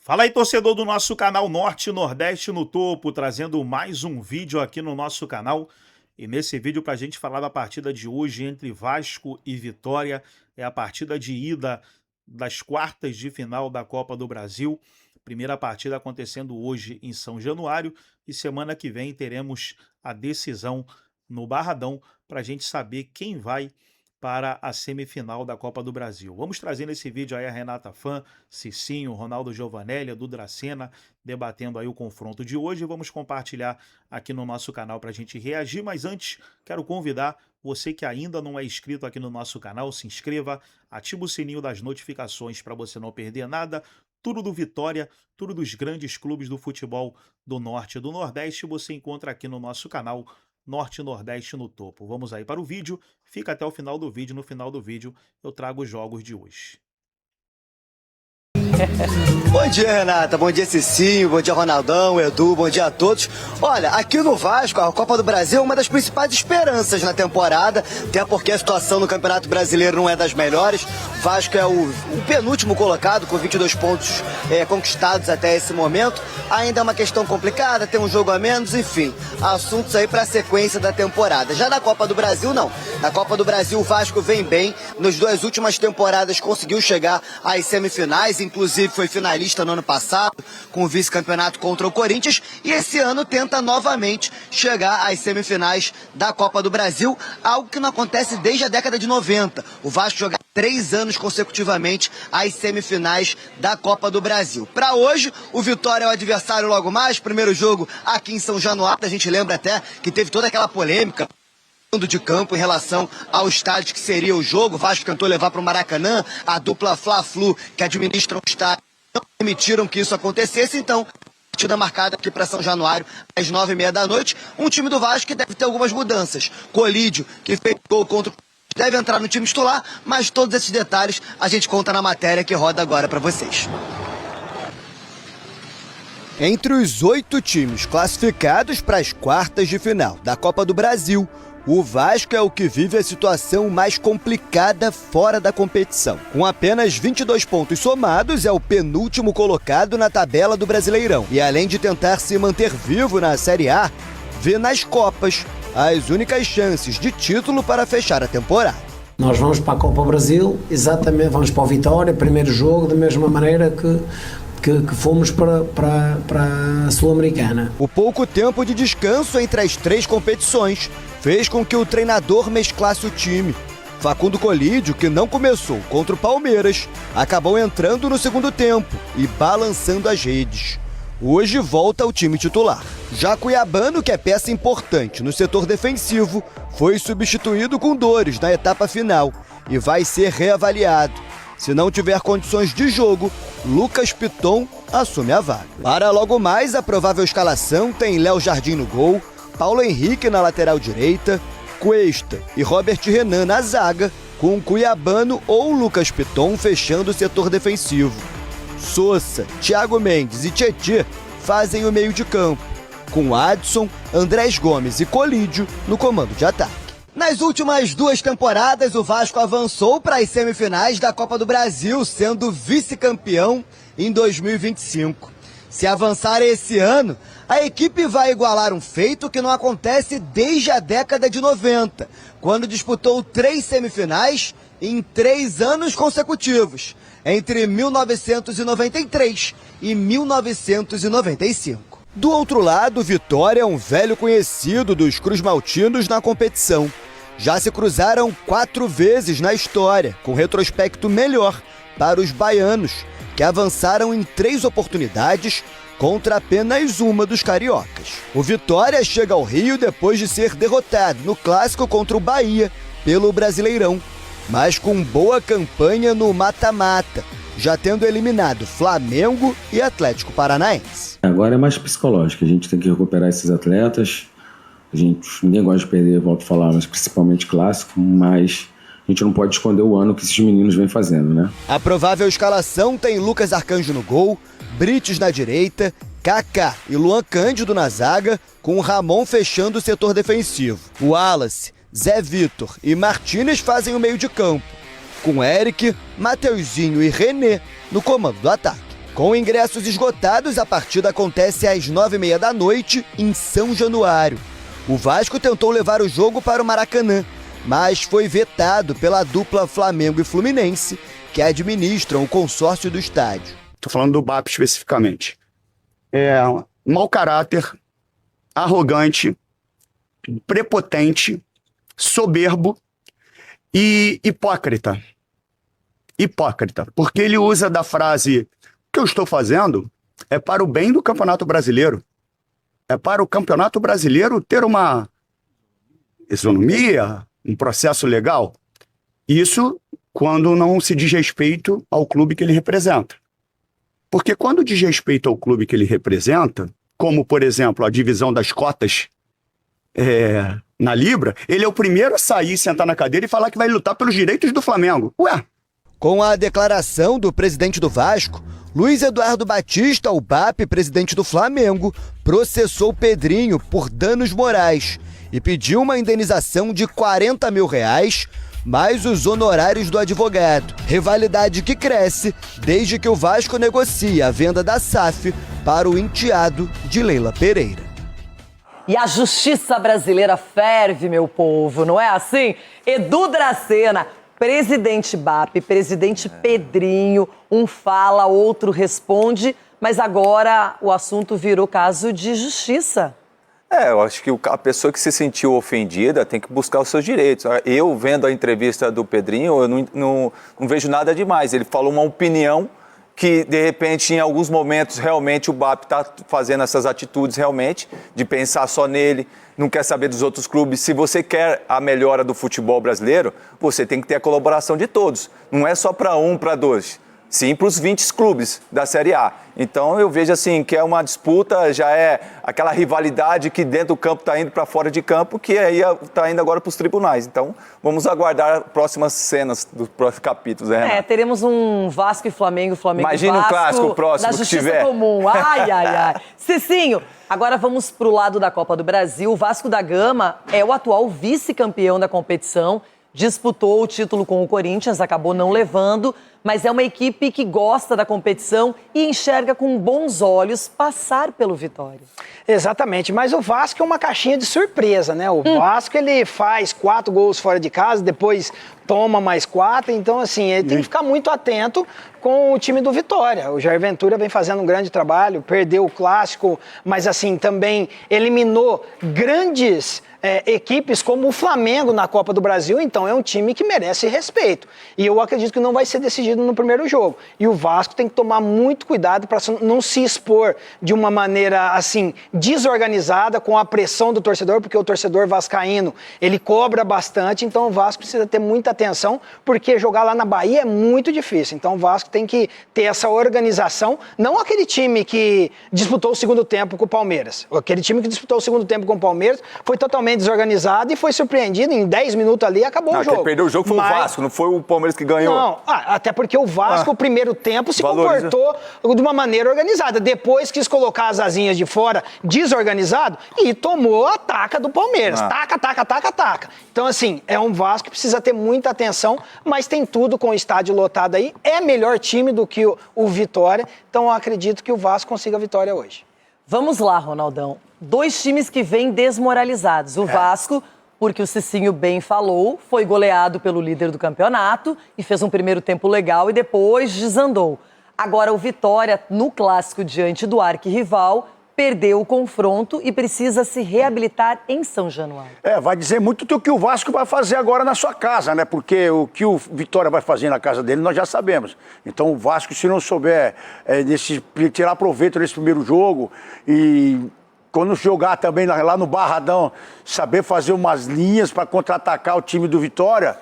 Fala aí, torcedor do nosso canal Norte e Nordeste no Topo, trazendo mais um vídeo aqui no nosso canal. E nesse vídeo, para a gente falar da partida de hoje entre Vasco e Vitória, é a partida de ida das quartas de final da Copa do Brasil. Primeira partida acontecendo hoje em São Januário e semana que vem teremos a decisão no Barradão para a gente saber quem vai para a semifinal da Copa do Brasil. Vamos trazer nesse vídeo aí a Renata Fã, Cicinho, Ronaldo Giovanelli, Edu Dracena, debatendo aí o confronto de hoje. Vamos compartilhar aqui no nosso canal para a gente reagir, mas antes quero convidar você que ainda não é inscrito aqui no nosso canal, se inscreva, ativa o sininho das notificações para você não perder nada. Tudo do Vitória, tudo dos grandes clubes do futebol do Norte e do Nordeste você encontra aqui no nosso canal Norte e Nordeste no Topo. Vamos aí para o vídeo, fica até o final do vídeo. No final do vídeo eu trago os jogos de hoje. Bom dia, Renata, bom dia, Cicinho, bom dia, Ronaldão, Edu, bom dia a todos. Olha, aqui no Vasco, a Copa do Brasil é uma das principais esperanças na temporada, até porque a situação no Campeonato Brasileiro não é das melhores. O Vasco é o penúltimo colocado, com 22 pontos conquistados até esse momento. Ainda é uma questão complicada, tem um jogo a menos, enfim, assuntos aí para a sequência da temporada. Já na Copa do Brasil, não. Na Copa do Brasil, o Vasco vem bem. Nas duas últimas temporadas conseguiu chegar às semifinais, inclusive foi finalista no ano passado, com o vice-campeonato contra o Corinthians, e esse ano tenta novamente chegar às semifinais da Copa do Brasil, algo que não acontece desde a década de 90. O Vasco jogar 3 anos consecutivamente às semifinais da Copa do Brasil. Para hoje, o Vitória é o adversário logo mais, primeiro jogo aqui em São Januário. A gente lembra até que teve toda aquela polêmica de campo em relação ao estádio que seria o jogo. O Vasco tentou levar para o Maracanã, a dupla Fla-Flu que administra o estádio não permitiram que isso acontecesse, então partida marcada aqui para São Januário às 9h30 da noite. Um time do Vasco que deve ter algumas mudanças. Colídio, que fez gol contra o deve entrar no time titular, mas todos esses detalhes a gente conta na matéria que roda agora para vocês. Entre os 8 times classificados para as quartas de final da Copa do Brasil, o Vasco é o que vive a situação mais complicada fora da competição. Com apenas 22 pontos somados, é o penúltimo colocado na tabela do Brasileirão. E além de tentar se manter vivo na Série A, vê nas Copas as únicas chances de título para fechar a temporada. Nós vamos para a Copa Brasil, exatamente, vamos para o Vitória, primeiro jogo, da mesma maneira que fomos para a Sul-Americana. O pouco tempo de descanso entre as 3 competições fez com que o treinador mesclasse o time. Facundo Colídio, que não começou contra o Palmeiras, acabou entrando no segundo tempo e balançando as redes. Hoje volta ao time titular. Já Cuiabano, que é peça importante no setor defensivo, foi substituído com dores na etapa final e vai ser reavaliado. Se não tiver condições de jogo, Lucas Piton assume a vaga. Para logo mais, a provável escalação tem Léo Jardim no gol, Paulo Henrique na lateral direita, Cuesta e Robert Renan na zaga, com Cuiabano ou Lucas Piton fechando o setor defensivo. Sousa, Thiago Mendes e Tietê fazem o meio de campo, com Adson, Andrés Gomes e Colídio no comando de ataque. Nas últimas 2 temporadas, o Vasco avançou para as semifinais da Copa do Brasil, sendo vice-campeão em 2025. Se avançar esse ano, a equipe vai igualar um feito que não acontece desde a década de 90, quando disputou 3 semifinais em 3 anos consecutivos, entre 1993 e 1995. Do outro lado, Vitória é um velho conhecido dos cruzmaltinos na competição. Já se cruzaram 4 vezes na história, com retrospecto melhor para os baianos, que avançaram em 3 oportunidades contra apenas uma dos cariocas. O Vitória chega ao Rio depois de ser derrotado no clássico contra o Bahia pelo Brasileirão, mas com boa campanha no mata-mata, já tendo eliminado Flamengo e Atlético Paranaense. Agora é mais psicológico, a gente tem que recuperar esses atletas. Ninguém gosta de perder, volto a falar, mas principalmente clássico, mas a gente não pode esconder o ano que esses meninos vêm fazendo, né? A provável escalação tem Lucas Arcanjo no gol, Brites na direita, Kaká e Luan Cândido na zaga, com o Ramon fechando o setor defensivo. O Wallace, Zé Vitor e Martínez fazem o meio de campo, com Eric, Mateuzinho e René no comando do ataque. Com ingressos esgotados, a partida acontece às 9h30 da noite em São Januário. O Vasco tentou levar o jogo para o Maracanã, mas foi vetado pela dupla Flamengo e Fluminense, que administram o consórcio do estádio. Estou falando do BAP especificamente. Mau caráter, arrogante, prepotente, soberbo e hipócrita. Hipócrita, porque ele usa da frase: o que eu estou fazendo é para o bem do Campeonato Brasileiro. É para o Campeonato Brasileiro ter uma isonomia, um processo legal. Isso quando não se diz respeito ao clube que ele representa. Porque quando diz respeito ao clube que ele representa, como, por exemplo, a divisão das cotas na Libra, ele é o primeiro a sair, sentar na cadeira e falar que vai lutar pelos direitos do Flamengo. Ué? Com a declaração do presidente do Vasco, Luiz Eduardo Batista, o BAP, presidente do Flamengo, processou Pedrinho por danos morais e pediu uma indenização de R$40 mil, mais os honorários do advogado. Rivalidade que cresce desde que o Vasco negocia a venda da SAF para o enteado de Leila Pereira. E a justiça brasileira ferve, meu povo, não é assim? Edu Dracena, presidente BAP, presidente Pedrinho, um fala, outro responde, mas agora o assunto virou caso de justiça. Eu acho que a pessoa que se sentiu ofendida tem que buscar os seus direitos. Eu, vendo a entrevista do Pedrinho, eu não vejo nada demais. Ele falou uma opinião que, de repente, em alguns momentos, realmente o BAP está fazendo essas atitudes, realmente, de pensar só nele, não quer saber dos outros clubes. Se você quer a melhora do futebol brasileiro, você tem que ter a colaboração de todos. Não é só para um, para dois. Sim, para os 20 clubes da Série A. Então eu vejo assim que é uma disputa, já é aquela rivalidade que dentro do campo está indo para fora de campo, que aí está indo agora para os tribunais. Então vamos aguardar próximas cenas dos próximos capítulos, né, Renato? Teremos um Vasco e Flamengo, Flamengo e Vasco. Imagina um clássico próximo na que justiça tiver. comum. Ai, ai, ai. Cicinho, agora vamos para o lado da Copa do Brasil. O Vasco da Gama é o atual vice-campeão da competição. Disputou o título com o Corinthians, acabou não levando, mas é uma equipe que gosta da competição e enxerga com bons olhos passar pelo Vitória. Exatamente, mas o Vasco é uma caixinha de surpresa, né? O Vasco, ele faz 4 gols fora de casa, depois toma mais 4, então assim, ele tem que ficar muito atento com o time do Vitória. O Jair Ventura vem fazendo um grande trabalho, perdeu o clássico, mas assim, também eliminou grandes equipes como o Flamengo na Copa do Brasil, então é um time que merece respeito. E eu acredito que não vai ser decidido no primeiro jogo. E o Vasco tem que tomar muito cuidado para não se expor de uma maneira assim, desorganizada, com a pressão do torcedor, porque o torcedor vascaíno, ele cobra bastante, então o Vasco precisa ter muita atenção, porque jogar lá na Bahia é muito difícil. Então o Vasco tem que ter essa organização, não aquele time que disputou o segundo tempo com o Palmeiras. Aquele time que disputou o segundo tempo com o Palmeiras foi totalmente desorganizado e foi surpreendido em 10 minutos ali, acabou o jogo. Quem perdeu o jogo foi o Vasco, não foi o Palmeiras que ganhou. Não, até porque o Vasco, o primeiro tempo, se comportou de uma maneira organizada. Depois quis colocar as asinhas de fora desorganizado e tomou a taca do Palmeiras. Taca. Então, assim, é um Vasco que precisa ter muita atenção, mas tem tudo com o estádio lotado aí. É melhor time do que o Vitória, então eu acredito que o Vasco consiga a vitória hoje. Vamos lá, Ronaldão. 2 times que vêm desmoralizados. O Vasco, porque o Cicinho bem falou, foi goleado pelo líder do campeonato e fez um primeiro tempo legal e depois desandou. Agora o Vitória, no clássico diante do arquirrival, perdeu o confronto e precisa se reabilitar em São Januário. Vai dizer muito do que o Vasco vai fazer agora na sua casa, né? Porque o que o Vitória vai fazer na casa dele nós já sabemos. Então o Vasco, se não souber tirar proveito desse primeiro jogo e quando jogar também lá no Barradão, saber fazer umas linhas para contra-atacar o time do Vitória,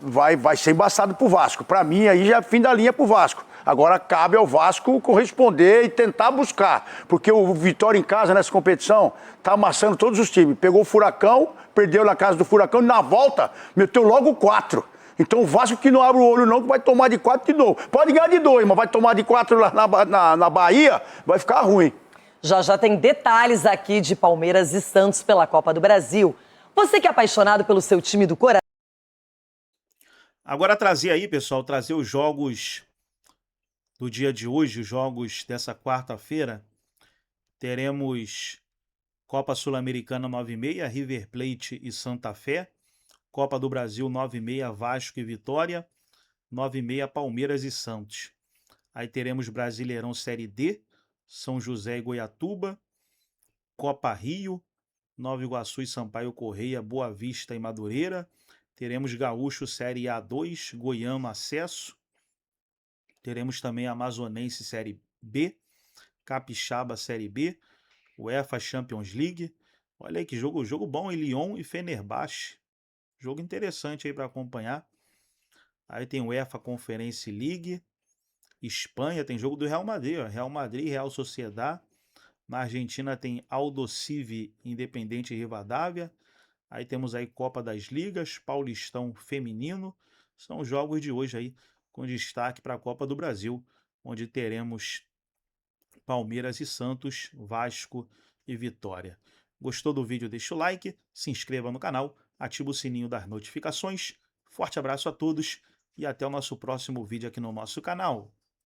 vai ser embaçado pro Vasco. Para mim, aí já é fim da linha pro Vasco. Agora cabe ao Vasco corresponder e tentar buscar. Porque o Vitória em casa, nessa competição, tá amassando todos os times. Pegou o Furacão, perdeu na casa do Furacão e na volta meteu logo 4. Então o Vasco que não abre o olho não, que vai tomar de 4 de novo. Pode ganhar de 2, mas vai tomar de 4 lá na Bahia, vai ficar ruim. Já tem detalhes aqui de Palmeiras e Santos pela Copa do Brasil. Você que é apaixonado pelo seu time do coração. Agora trazer aí, pessoal, trazer os jogos do dia de hoje, os jogos dessa quarta-feira, teremos Copa Sul-Americana 9h30, River Plate e Santa Fé. Copa do Brasil 9h30, Vasco e Vitória. 9h30, Palmeiras e Santos. Aí teremos Brasileirão Série D, São José e Goiatuba. Copa Rio, Nova Iguaçu e Sampaio Correia, Boa Vista e Madureira. Teremos Gaúcho Série A2, Goiano Acesso. Teremos também Amazonense Série B, Capixaba Série B, UEFA Champions League. Olha aí que jogo bom, e Lyon e Fenerbahçe. Jogo interessante aí para acompanhar. Aí tem UEFA Conference League. Espanha tem jogo do Real Madrid, ó. Real Madrid e Real Sociedad. Na Argentina tem Aldosivi, Independente Rivadavia. Aí temos aí Copa das Ligas, Paulistão Feminino. São os jogos de hoje aí, com destaque para a Copa do Brasil, onde teremos Palmeiras e Santos, Vasco e Vitória. Gostou do vídeo? Deixa o like, se inscreva no canal, ativa o sininho das notificações. Forte abraço a todos e até o nosso próximo vídeo aqui no nosso canal.